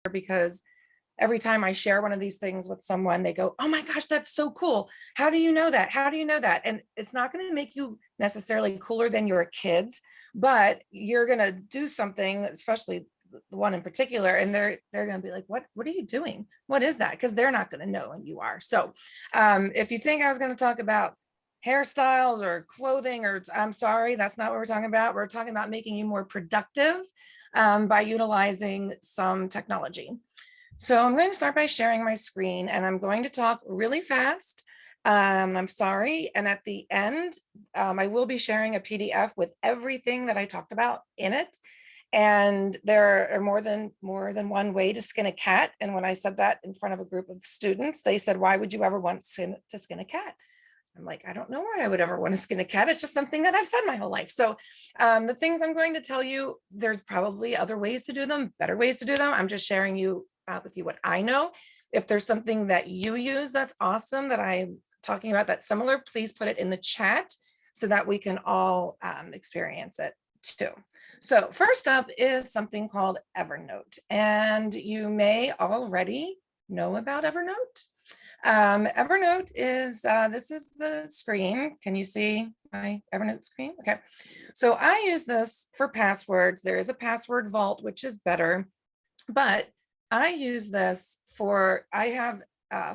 because every time I share one of these things with someone, they go, oh my gosh, that's so cool. How do you know that? How do you know that? And it's not going to make you necessarily cooler than your kids, but you're going to do something, especially the one in particular, and they're going to be like, what are you doing? What is that? Because they're not going to know, and you are. So if you think I was going to talk about hairstyles or clothing, or I'm sorry, that's not what we're talking about. We're talking about making you more productive by utilizing some technology. So I'm going to start by sharing my screen, and I'm going to talk really fast. I'm sorry. And at the end, I will be sharing a PDF with everything that I talked about in it. And there are more than one way to skin a cat. And when I said that in front of a group of students, they said, why would you ever want to skin a cat? I'm like, I don't know why I would ever want to skin a cat. It's just something that I've said my whole life. So the things I'm going to tell you, there's probably other ways to do them, better ways to do them. I'm just sharing with you what I know. If there's something that you use that's awesome that I'm talking about that's similar, please put it in the chat so that we can all experience it too. So first up is something called Evernote, and you may already know about Evernote. Evernote is, this is the screen. Can you see my Evernote screen? Okay. So I use this for passwords. There is a password vault, which is better, but I use this for, I have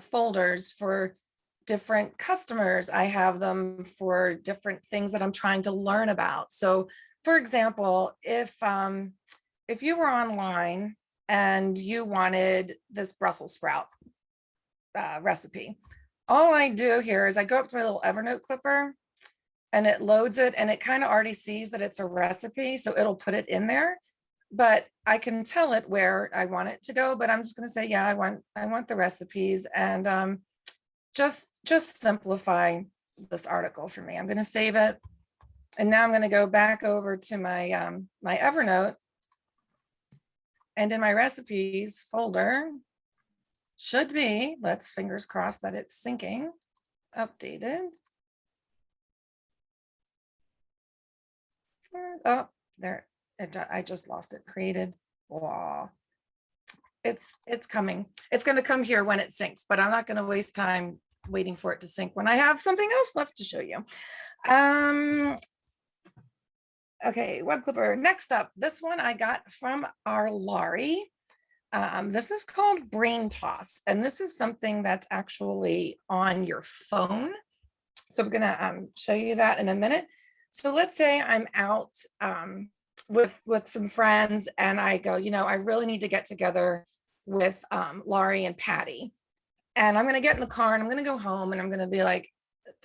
folders for different customers. I have them for different things that I'm trying to learn about. So for example, if you were online and you wanted this Brussels sprout recipe, all I do here is I go up to my little Evernote clipper and it loads it, and it kind of already sees that it's a recipe, so it'll put it in there, but I can tell it where I want it to go. But I'm just going to say, yeah, I want the recipes, and just simplify this article for me. I'm going to save it, and now I'm going to go back over to my my Evernote, and in my recipes folder should be, let's fingers crossed that it's syncing, updated. Oh, there, I just lost it. Created. Wow. It's coming. It's going to come here when it syncs, but I'm not going to waste time waiting for it to sync when I have something else left to show you. Okay, web clipper. Next up, this one I got from our Laurie. This is called Brain Toss, and this is something that's actually on your phone. So I'm gonna show you that in a minute. So let's say I'm out with some friends, and I go, I really need to get together with Laurie and Patty, and I'm gonna get in the car and I'm gonna go home, and I'm gonna be like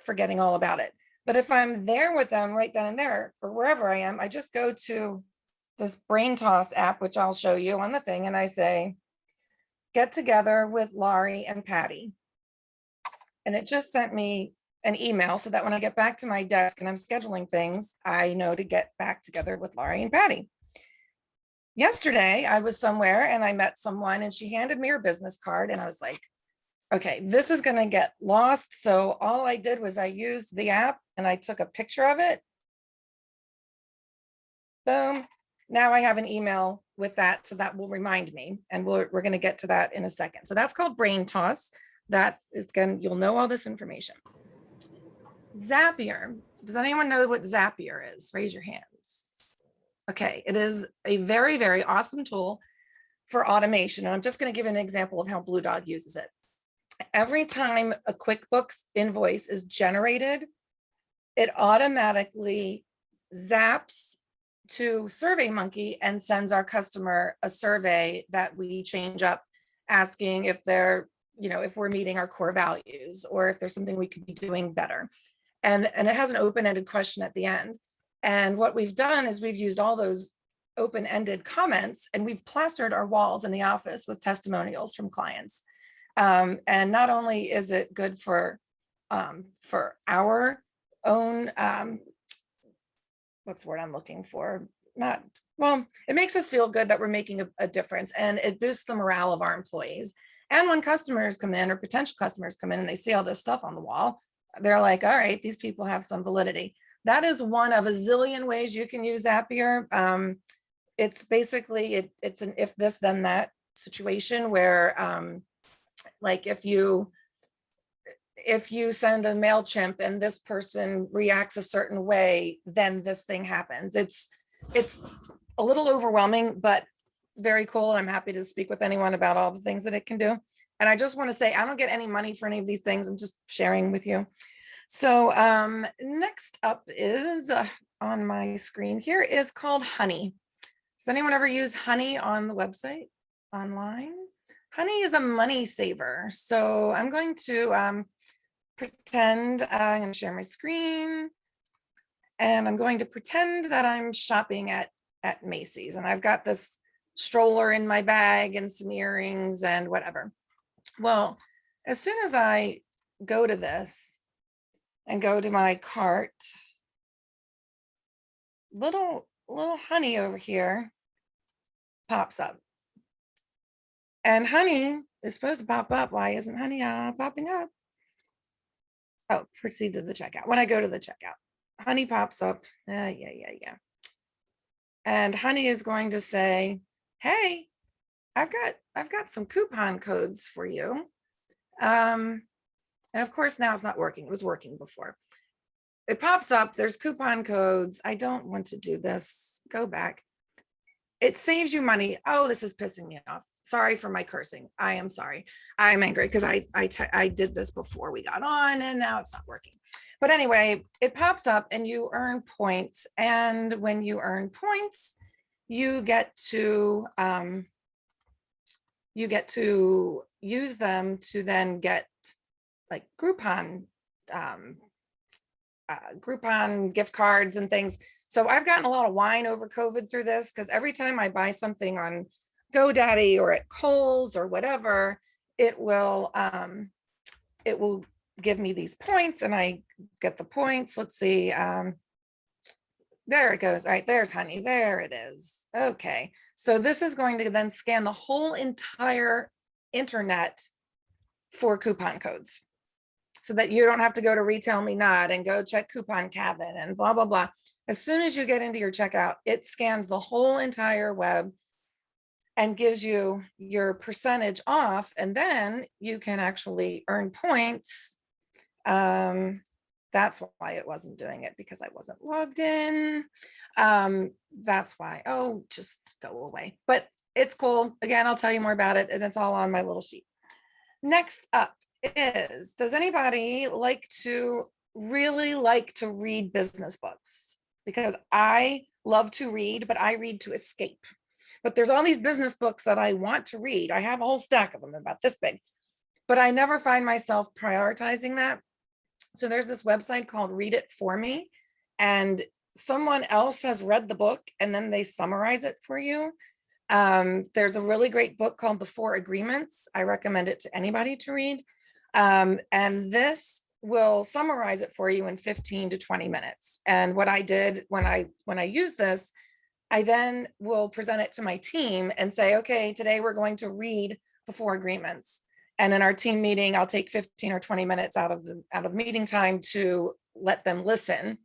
forgetting all about it. But if I'm there with them right then and there, or wherever I am, I just go to this Brain Toss app, which I'll show you on the thing, and I say, get together with Laurie and Patty. And it just sent me an email so that when I get back to my desk and I'm scheduling things, I know to get back together with Laurie and Patty. Yesterday, I was somewhere and I met someone, and she handed me her business card, and I was like, okay, this is going to get lost. So all I did was I used the app and I took a picture of it. Boom. Now I have an email with that, so that will remind me, and we're going to get to that in a second. So that's called Brain Toss. That is going, you'll know all this information. Zapier. Does anyone know what Zapier is? Raise your hands. Okay, it is a very, very awesome tool for automation. And I'm just going to give an example of how Blue Dog uses it. Every time a QuickBooks invoice is generated, it automatically zaps to SurveyMonkey and sends our customer a survey that we change up, asking if they're, if we're meeting our core values, or if there's something we could be doing better. And it has an open-ended question at the end. And what we've done is we've used all those open-ended comments, and we've plastered our walls in the office with testimonials from clients. And not only is it good for our own, what's the word I'm looking for? It makes us feel good that we're making a difference, and it boosts the morale of our employees. And when customers come in, or potential customers come in, and they see all this stuff on the wall, they're like, all right, these people have some validity. That is one of a zillion ways you can use Zapier. It's basically, it's an if this, then that situation where like if you send a MailChimp and this person reacts a certain way, then this thing happens. It's a little overwhelming, but very cool. I'm happy to speak with anyone about all the things that it can do. And I just want to say, I don't get any money for any of these things. I'm just sharing with you. So next up is on my screen here is called Honey. Does anyone ever use Honey on the website online? Honey is a money saver. So I'm going to pretend I'm going to share my screen, and I'm going to pretend that I'm shopping at Macy's, and I've got this stroller in my bag and some earrings and whatever. Well, as soon as I go to this and go to my cart, little Honey over here pops up. And Honey is supposed to pop up. Why isn't Honey popping up? Oh, proceed to the checkout. When I go to the checkout, Honey pops up. Yeah. And Honey is going to say, hey, I've got some coupon codes for you. And of course now it's not working. It was working before. It pops up, there's coupon codes. I don't want to do this. Go back. It saves you money. Oh, this is pissing me off. Sorry for my cursing. I am sorry. I'm angry because I did this before we got on and now it's not working. But anyway, it pops up and you earn points. And when you earn points, you get to use them to then get like Groupon gift cards and things. So I've gotten a lot of wine over COVID through this, because every time I buy something on GoDaddy or at Kohl's or whatever, it will give me these points and I get the points. Let's see. There it goes. All right, there's Honey. There it is. Okay. So this is going to then scan the whole entire internet for coupon codes, so that you don't have to go to Retail Me Not and go check Coupon Cabin and blah, blah, blah. As soon as you get into your checkout, it scans the whole entire web and gives you your percentage off. And then you can actually earn points. That's why it wasn't doing it, because I wasn't logged in. That's why. Oh, just go away. But it's cool. Again, I'll tell you more about it, and it's all on my little sheet. Next up is, does anybody really like to read business books? Because I love to read, but I read to escape. But there's all these business books that I want to read. I have a whole stack of them about this big, but I never find myself prioritizing that. So there's this website called Read It For Me, and someone else has read the book and then they summarize it for you. There's a really great book called The 4 Agreements. I recommend it to anybody to read. And this will summarize it for you in 15 to 20 minutes. And what I did when I use this, I then will present it to my team and say, okay, today we're going to read the 4 agreements. And in our team meeting, I'll take 15 or 20 minutes out of meeting time to let them listen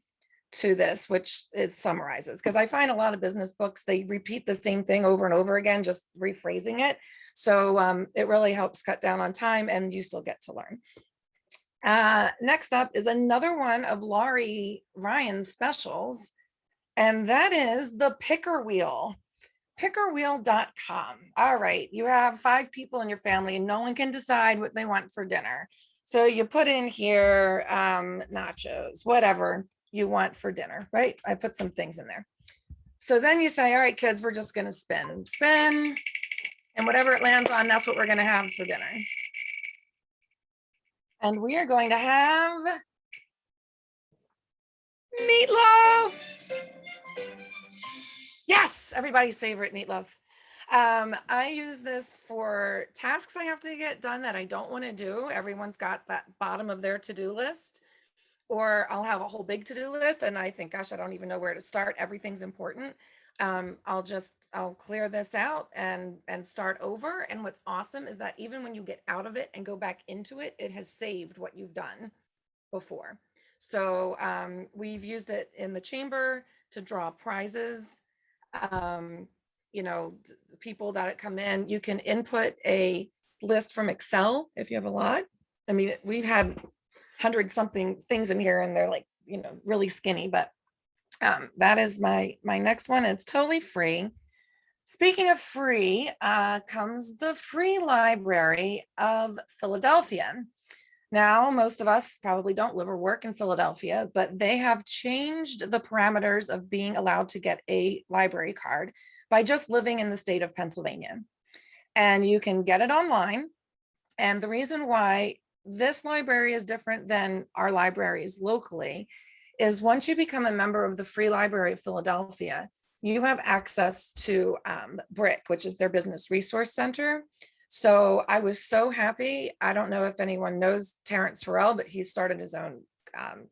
to this, which it summarizes. Because I find a lot of business books, they repeat the same thing over and over again, just rephrasing it. So it really helps cut down on time, and you still get to learn. Next up is another one of Laurie Ryan's specials, and that is the Picker Wheel. Pickerwheel.com. All right, you have 5 people in your family and no one can decide what they want for dinner. So you put in here nachos, whatever you want for dinner, right? I put some things in there. So then you say, all right, kids, we're just going to spin, and whatever it lands on, that's what we're going to have for dinner. And we are going to have meatloaf. Yes, everybody's favorite meatloaf. I use this for tasks I have to get done that I don't want to do. Everyone's got that bottom of their to-do list, or I'll have a whole big to-do list and I think, gosh, I don't even know where to start. Everything's important. I'll clear this out and start over. And what's awesome is that even when you get out of it and go back into it, it has saved what you've done before. So we've used it in the chamber to draw prizes. people that come in, you can input a list from Excel if you have a lot. I mean, we've had 100 something things in here and they're like, really skinny, but that is my next one. It's totally free. Speaking of free, comes the Free Library of Philadelphia. Now, most of us probably don't live or work in Philadelphia, but they have changed the parameters of being allowed to get a library card by just living in the state of Pennsylvania. And you can get it online. And the reason why this library is different than our libraries locally is once you become a member of the Free Library of Philadelphia, you have access to BRIC, which is their business resource center. So I was so happy. I don't know if anyone knows Terrence Farrell, but he started his own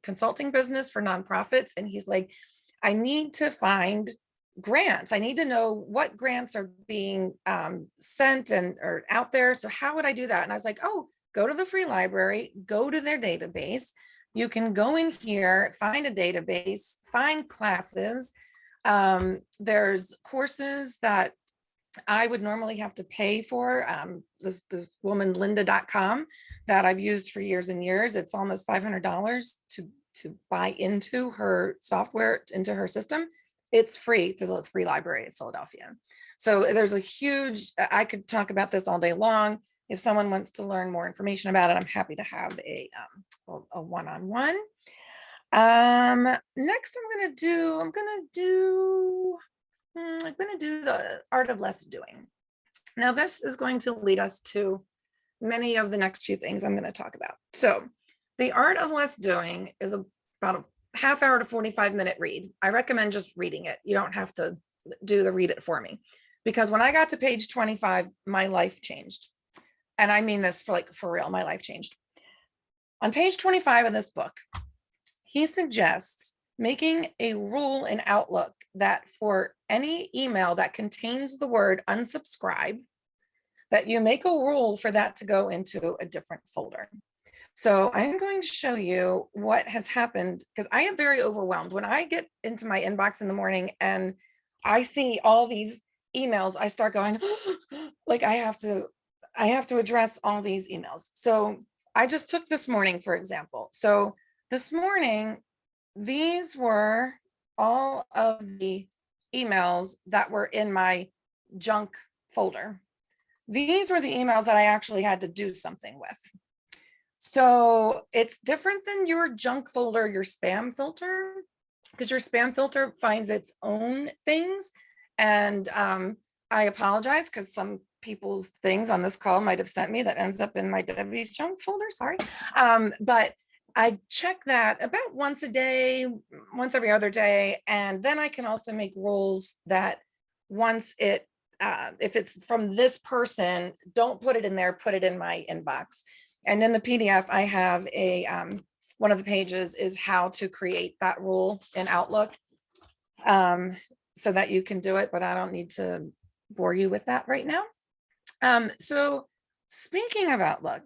consulting business for nonprofits. And he's like, I need to find grants. I need to know what grants are being sent or out there. So how would I do that? And I was like, oh, go to the Free Library, go to their database. You can go in here, find a database, find classes. There's courses that I would normally have to pay for. This woman, lynda.com, that I've used for years and years. It's almost $500 to buy into her software, into her system. It's free through the Free Library of Philadelphia. So there's a huge, I could talk about this all day long. If someone wants to learn more information about it, I'm happy to have a one-on-one. Next I'm gonna do the art of less doing. Now this is going to lead us to many of the next few things I'm going to talk about. So the art of less doing is about a half hour to 45-minute read. I recommend just reading it. You don't have to do the read it for me, because when I got to page 25, my life changed. And I mean this for real, my life changed. On page 25 of this book, he suggests making a rule in Outlook that for any email that contains the word unsubscribe, that you make a rule for that to go into a different folder. So I'm going to show you what has happened, because I am very overwhelmed. When I get into my inbox in the morning and I see all these emails, I start going, like I have to address all these emails. So I just took this morning, for example. So this morning, these were all of the emails that were in my junk folder. These were the emails that I actually had to do something with. So it's different than your junk folder, your spam filter, because your spam filter finds its own things. And I apologize, because some people's things on this call might have sent me that ends up in my Debbie's junk folder, sorry. But I check that about once a day, once every other day. And then I can also make rules that once it, if it's from this person, don't put it in there, put it in my inbox. And in the PDF, I have a, one of the pages is how to create that rule in Outlook, so that you can do it, but I don't need to bore you with that right now. So speaking of Outlook,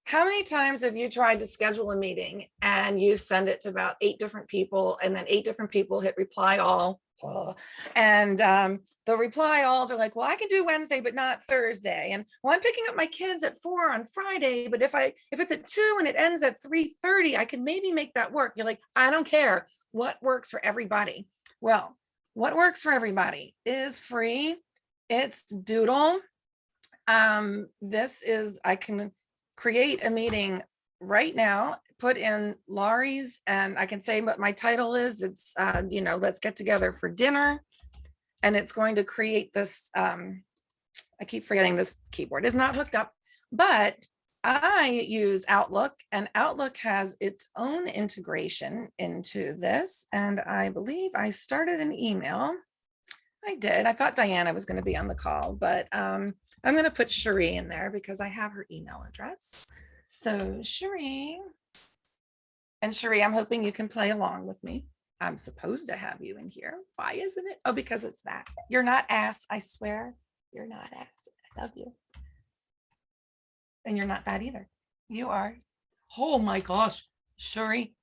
how many times have you tried to schedule a meeting and you send it to about 8 different people, and then 8 different people hit reply all? And the reply alls are like, well, I can do Wednesday, but not Thursday. And well, I'm picking up my kids at 4 on Friday, but if it's at 2 and it ends at 3:30, I can maybe make that work. You're like, I don't care what works for everybody. Well, what works for everybody is free. It's Doodle. This is, I can create a meeting right now, put in Laurie's, and I can say what my title is. It's, let's get together for dinner. And it's going to create this, I keep forgetting this keyboard is not hooked up, but I use Outlook, and Outlook has its own integration into this. And I believe I started an email. I did. I thought Diana was going to be on the call, but I'm going to put Cherie in there because I have her email address. So Cherie, and Cherie, I'm hoping you can play along with me. I'm supposed to have you in here. Why isn't it? Oh, because it's that. You're not ass, I swear. You're not ass. I love you. And you're not that either. You are. Oh my gosh, Cherie.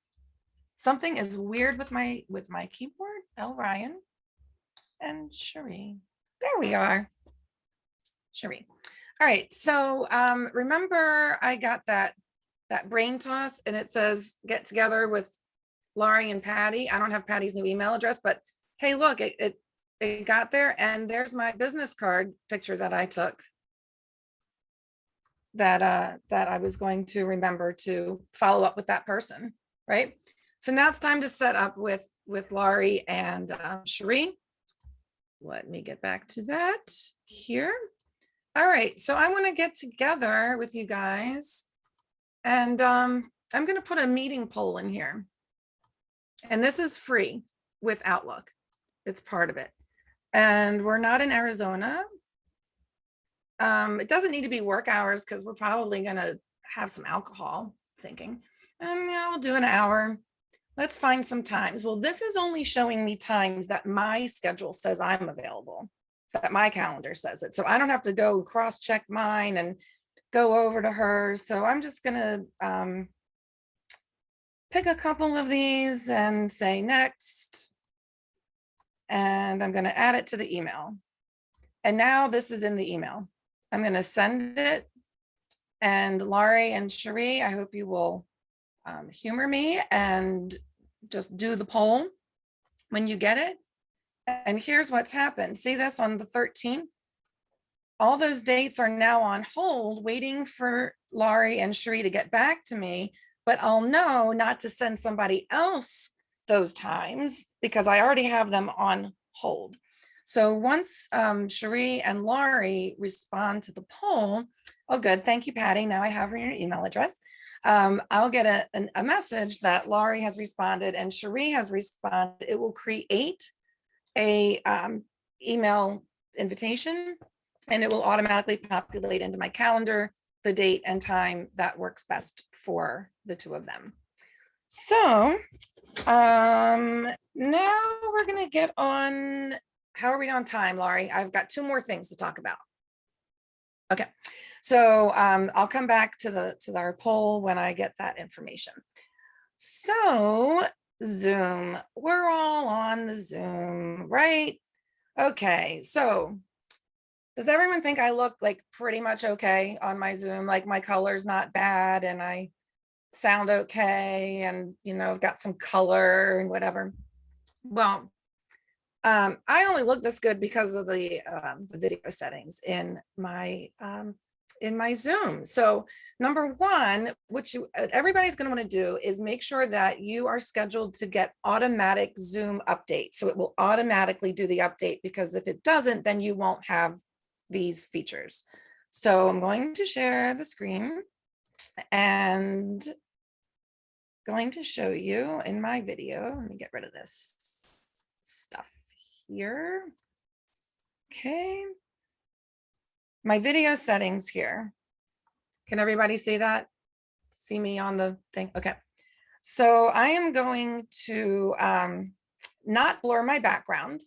Something is weird with my keyboard. L. Ryan and Cherie. There we are. Cherie. All right, so remember I got that brain toss and it says get together with Laurie and Patty. I don't have Patty's new email address, but hey, look, it got there, and there's my business card picture that I took that I was going to remember to follow up with that person, right? So now it's time to set up with Laurie and Cherie. Let me get back to that here. All right, so I want to get together with you guys, and I'm going to put a meeting poll in here. And this is free with Outlook. It's part of it. And we're not in Arizona. It doesn't need to be work hours because we're probably going to have some alcohol, thinking. And yeah, we'll do an hour. Let's find some times. Well, this is only showing me times that my schedule says I'm available, that my calendar says it. So I don't have to go cross-check mine and go over to hers. So I'm just gonna pick a couple of these and say next. And I'm gonna add it to the email. And now this is in the email. I'm gonna send it. And Laurie and Cherie, I hope you will humor me and just do the poll when you get it. And here's what's happened. See this on the 13th? All those dates are now on hold, waiting for Laurie and Cherie to get back to me, but I'll know not to send somebody else those times because I already have them on hold. So once Cherie and Laurie respond to the poll, oh good, thank you, Patty. Now I have your email address. I'll get a message that Laurie has responded and Cherie has responded. It will create a email invitation and it will automatically populate into my calendar the date and time that works best for the two of them. So now we're gonna get on, how are we on time, Laurie? I've got two more things to talk about. Okay, so I'll come back to our poll when I get that information. So Zoom, we're all on the Zoom, right? Okay, so does everyone think I look like pretty much okay on my Zoom? Like my color's not bad and I sound okay and, you know, I've got some color and whatever. Well, I only look this good because of the video settings in my Zoom. So number one, which everybody's going to want to do is make sure that you are scheduled to get automatic Zoom updates. So it will automatically do the update, because if it doesn't, then you won't have these features. So I'm going to share the screen and going to show you in my video. Let me get rid of this stuff here. Okay. My video settings here. Can everybody see that? See me on the thing? Okay. So I am going to not blur my background.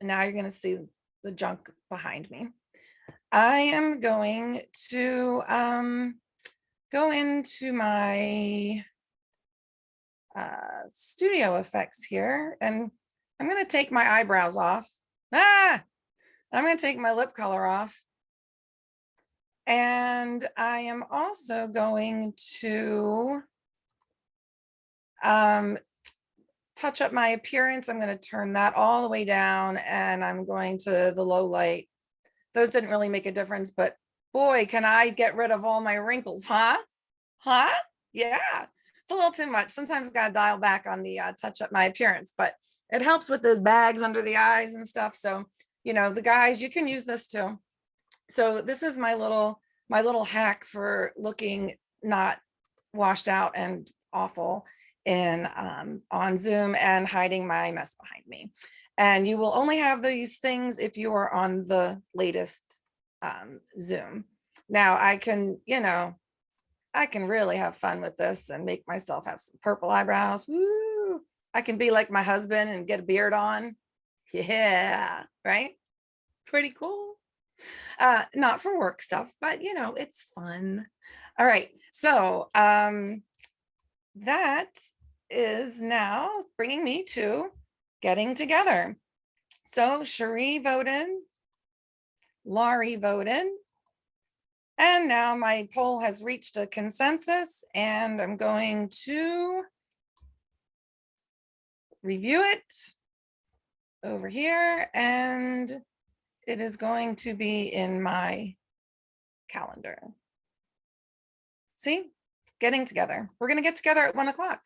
And now you're going to see the junk behind me. I am going to go into my studio effects here, and I'm going to take my eyebrows off. I'm going to take my lip color off. And I am also going to touch up my appearance. I'm going to turn that all the way down, and I'm going to the low light. Those didn't really make a difference, but boy, can I get rid of all my wrinkles, huh? Yeah, it's a little too much. Sometimes I've got to dial back on the touch up my appearance, but it helps with those bags under the eyes and stuff. So, you know, the guys, you can use this too. So this is my little hack for looking not washed out and awful in on Zoom and hiding my mess behind me. And you will only have these things if you are on the latest Zoom. Now I can, you know, I can really have fun with this and make myself have some purple eyebrows. Woo! I can be like my husband and get a beard on. Yeah, right? Pretty cool. Not for work stuff, but you know, it's fun. All right, so that is now bringing me to getting together. So Cherie voted, Laurie voted. And now my poll has reached a consensus and I'm going to review it over here, and it is going to be in my calendar. See, getting together. We're going to get together at 1 o'clock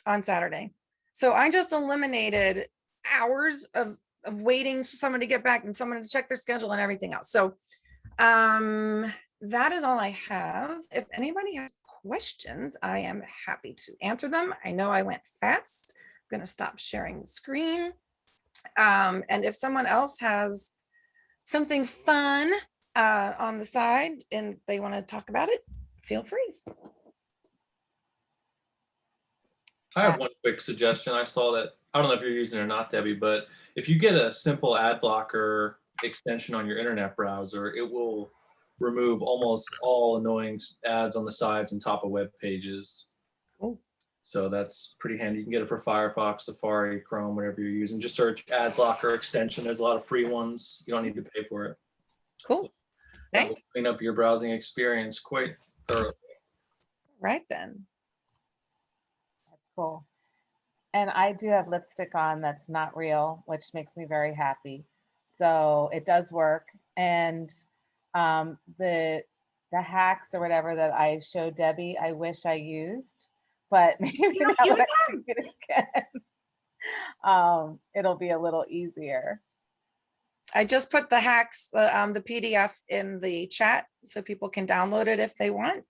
on Saturday. So I just eliminated hours of waiting for someone to get back and someone to check their schedule and everything else. So that is all I have. If anybody has questions, I am happy to answer them. I know I went fast. I'm going to stop sharing the screen. And if someone else has something fun on the side and they want to talk about it, feel free. I have one quick suggestion. I saw that, I don't know if you're using it or not, Debbie, but if you get a simple ad blocker extension on your internet browser, it will remove almost all annoying ads on the sides and top of web pages. Oh. So that's pretty handy. You can get it for Firefox, Safari, Chrome, whatever you're using. Just search ad blocker extension. There's a lot of free ones. You don't need to pay for it. Cool. That will Thanks. clean up your browsing experience quite thoroughly. Right then. That's cool. And I do have lipstick on that's not real, which makes me very happy. So it does work. And the hacks or whatever that I showed Debbie, I wish I used, but maybe now don't use that I do it again, it'll be a little easier. I just put the hacks, the PDF in the chat so people can download it if they want.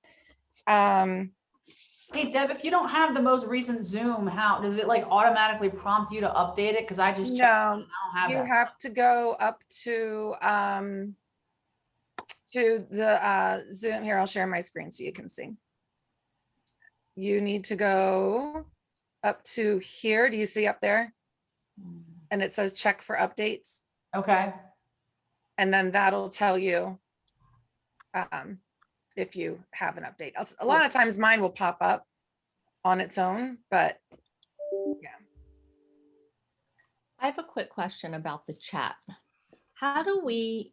Hey Deb, if you don't have the most recent Zoom, how does it like automatically prompt you to update it? Because I just checked, No, I don't have you that. have to go up to the Zoom. Here, I'll share my screen so you can see. You need to go up to here. Do you see up there? And it says check for updates. Okay. And then that'll tell you if you have an update. A lot of times mine will pop up on its own, but yeah. I have a quick question about the chat. How do we,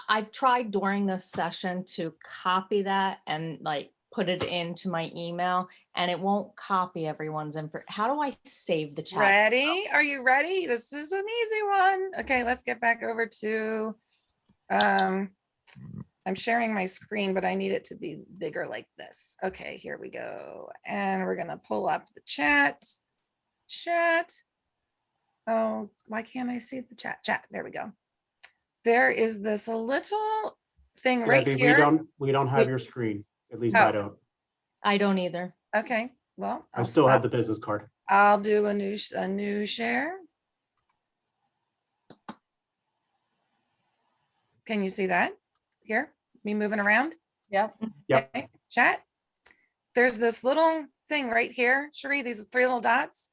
I've tried during this session to copy that and like put it into my email and it won't copy everyone's info. How do I save the chat? Ready? Are you ready? This is an easy one. Okay, let's get back over to, I'm sharing my screen, but I need it to be bigger like this. Okay, here we go. And we're gonna pull up the chat. Oh, why can't I see the chat? There we go. There is this little thing right Debbie, here. we don't have your screen. At least Oh. I don't. I don't either. Okay, well, I I'll still have stop. the business card. I'll do a new share. Can you see that here? Me moving around? Yep. Yep. Okay, chat. There's this little thing right here, Cherie, these 3 little dots,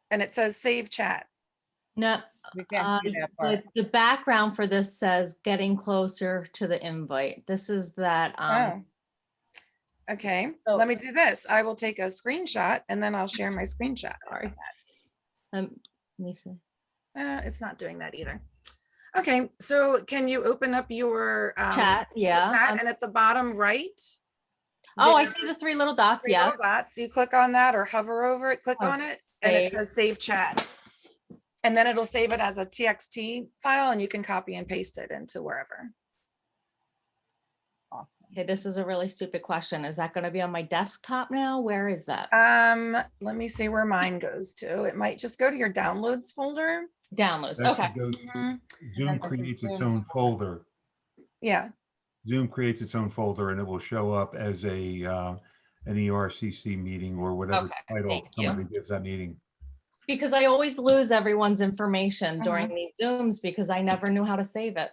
and it says save chat. No, We can't see that part. the background for this says getting closer to the invite. This is that, Oh. Okay, So- let me do this. I will take a screenshot and then I'll share my screenshot. Sorry. let me see. It's not doing that either. Okay, so can you open up your Chat, yeah. chat, and at the bottom right? Oh, I there's see the 3 little dots, 3 little yes. dots. You click on that or hover over it, click Oh, on it, and it save. says save chat. And then it'll save it as a TXT file and you can copy and paste it into wherever. Awesome. Okay, this is a really stupid question. Is that going to be on my desktop now? Where is that? Let me see where mine goes to. It might just go to your downloads folder. Downloads, That okay. goes- Mhm. Zoom then this is creates its Zoom. own folder. Yeah, Zoom creates its own folder and it will show up as a an ERCC meeting or whatever Okay, title thank you. somebody gives that meeting. Because I always lose everyone's information during Uh-huh. these Zooms because I never knew how to save it.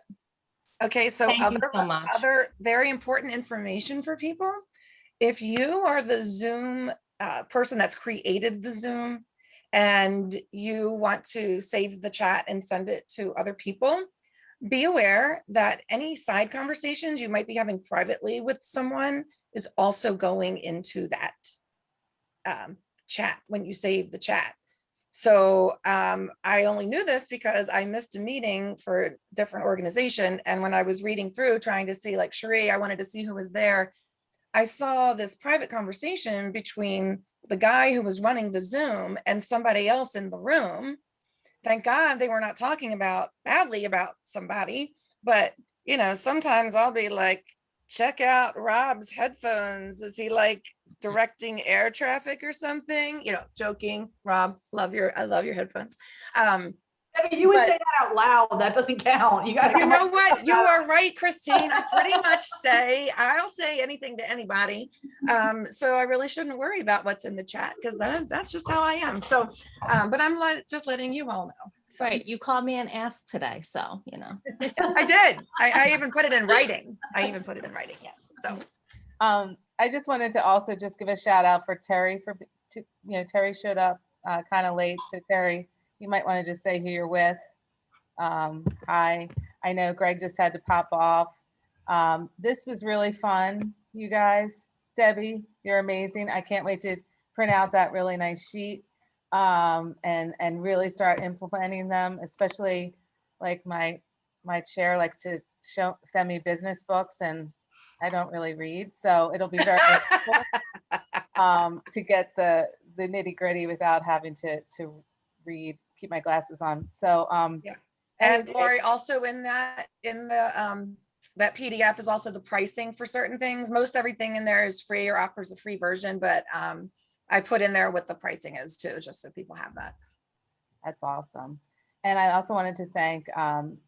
okay, so Thank you so much. other very important information for people. If you are the Zoom person that's created the Zoom and you want to save the chat and send it to other people, be aware that any side conversations you might be having privately with someone is also going into that chat when you save the chat. So I only knew this because I missed a meeting for a different organization. And when I was reading through, trying to see like Cherie, I wanted to see who was there. I saw this private conversation between the guy who was running the Zoom and somebody else in the room. Thank God they were not talking badly about somebody, but you know, sometimes I'll be like, check out Rob's headphones. Is he like directing air traffic or something? You know, joking, Rob, I love your headphones. I mean, you would But- say that out loud. That doesn't count. You got to You know what? You are right, Christine. I pretty much I'll say anything to anybody. So I really shouldn't worry about what's in the chat because that's just how I am. So, but I'm just letting you all know. So Right, you called me and asked today, so, you know. I did. I even put it in writing. Yes. So I just wanted to also just give a shout out for Terry Terry showed up kind of late. So Terry, you might want to just say who you're with. Hi, I know Greg just had to pop off. This was really fun, you guys. Debbie, you're amazing. I can't wait to print out that really nice sheet and really start implementing them, especially like my chair likes to send me business books and I don't really read. So it'll be very helpful to get the nitty gritty without having to read, keep my glasses on. So Yeah. And anyway, Lori, also in that that PDF is also the pricing for certain things. Most everything in there is free or offers a free version, but I put in there what the pricing is too, just so people have that. that's awesome. And I also wanted to thank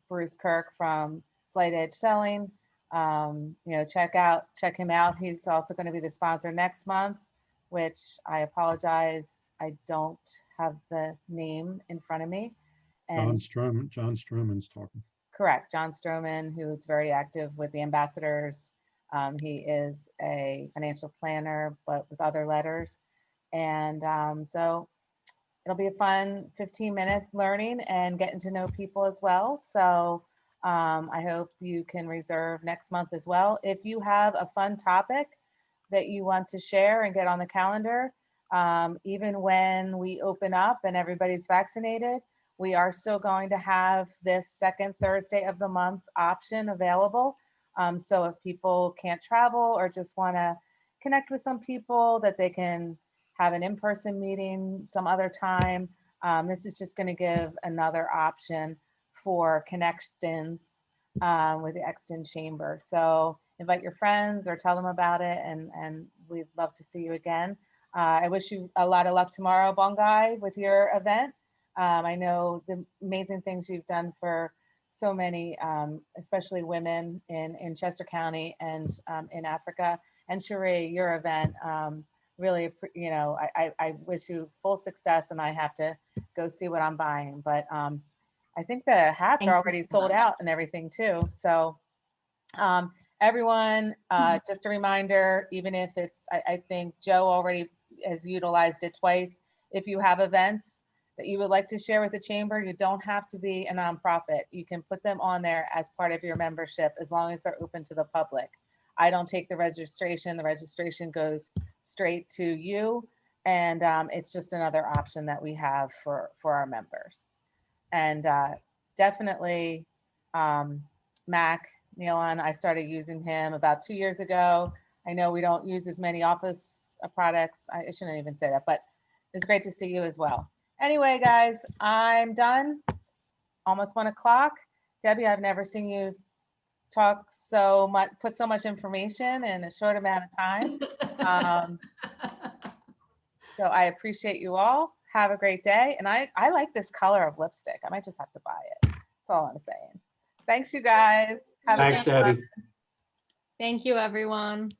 Bruce Kirk from Slight Edge Selling. You know, check him out. He's also going to be the sponsor next month, which I apologize, I don't have the name in front of me. And John Stroman's talking. correct, John Stroman, who is very active with the ambassadors. He is a financial planner, but with other letters. And so it'll be a fun 15-minute learning and getting to know people as well. So I hope you can reserve next month as well. If you have a fun topic that you want to share and get on the calendar, even when we open up and everybody's vaccinated, we are still going to have this second Thursday of the month option available. So if people can't travel or just want to connect with some people that they can have an in-person meeting some other time, this is just going to give another option for connections with the Exton Chamber. So invite your friends or tell them about it, and we'd love to see you again. I wish you a lot of luck tomorrow, Bongai, with your event. I know the amazing things you've done for so many, especially women in Chester County and in Africa. And Cherie, your event, really, you know, I wish you full success, and I have to go see what I'm buying. But I think the hats Thank are you already so sold much. out and everything too. So everyone, just a reminder, even if it's, I think Joe already has utilized it twice. If you have events that you would like to share with the chamber, you don't have to be a nonprofit. You can put them on there as part of your membership as long as they're open to the public. I don't take the registration. The registration goes straight to you. And it's just another option that we have for our members. And definitely Mac Nealon, I started using him about 2 years ago. I know we don't use as many office products. I shouldn't even say that, but it's great to see you as well. Anyway, guys, I'm done. It's almost 1 o'clock. Debbie, I've never seen you talk so much, put so much information in a short amount of time. So I appreciate you all. Have a great day. And I like this color of lipstick. I might just have to buy it. That's all I'm saying. Thanks, you guys. Have a Thanks, good one. Debbie. Thank you, everyone.